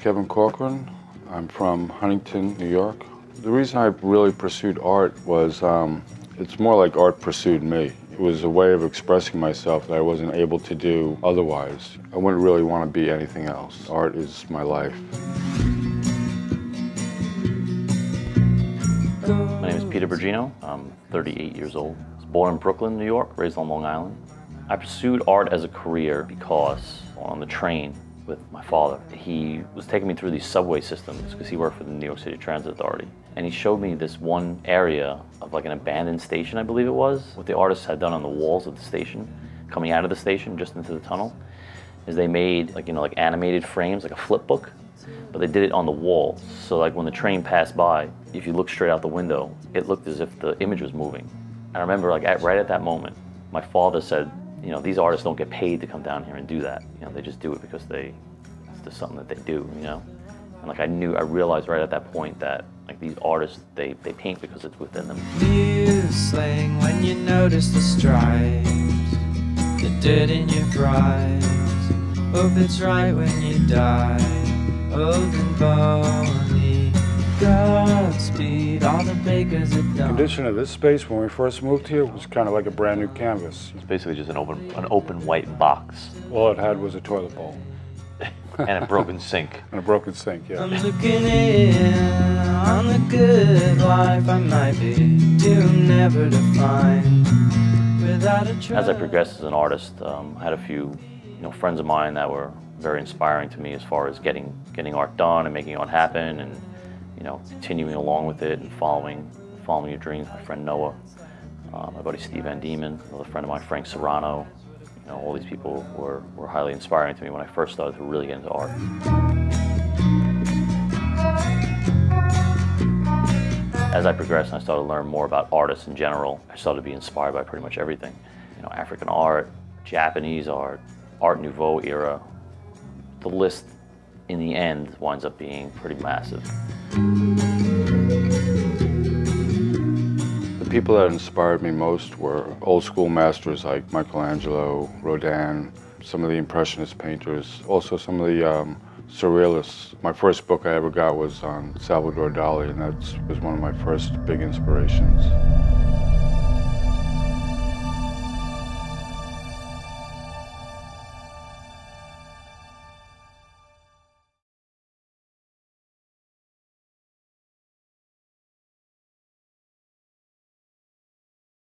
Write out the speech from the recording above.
Kevin Corcoran. I'm from Huntington, New York. The reason I really pursued art was it's more like art pursued me. It was a way of expressing myself that I wasn't able to do otherwise. I wouldn't really want to be anything else. Art is my life. My name is Bragino. I'm 38 years old. I was born in Brooklyn, New York, raised on Long Island. I pursued art as a career because on the train with my father, he was taking me through these subway systems because he worked for the New York City Transit Authority. And he showed me this one area of like an abandoned station, I believe it was. What the artists had done on the walls of the station, coming out of the station just into the tunnel, is they made like animated frames, like a flip book, but they did it on the wall. So like when the train passed by, if you look straight out the window, it looked as if the image was moving. I remember like right at that moment, my father said, these artists don't get paid to come down here and do that. They just do it because it's just something that they do, And like I realized right at that point that like these artists, they paint because it's within them. You slang when you notice the stripes, the dirt in your eyes. Hope it's right when you die, old and bony. Godspeed, all the bakers are done. The condition of this space when we first moved here was kind of like a brand new canvas. It's basically just an open white box. All it had was a toilet bowl. And a broken sink. And a broken sink, yeah. I'm looking in on the good life I might be doomed never to find without a try. As I progressed as an artist, I had a few friends of mine that were very inspiring to me as far as getting art done and making art happen and continuing along with it and following your dreams. My friend Noah, my buddy Steve Van Diemen, another friend of mine, Frank Serrano. All these people were highly inspiring to me when I first started to really get into art. As I progressed and I started to learn more about artists in general, I started to be inspired by pretty much everything. African art, Japanese art, Art Nouveau era. The list in the end winds up being pretty massive. The people that inspired me most were old school masters like Michelangelo, Rodin, some of the Impressionist painters, also some of the surrealists. My first book I ever got was on Salvador Dali, and that was one of my first big inspirations.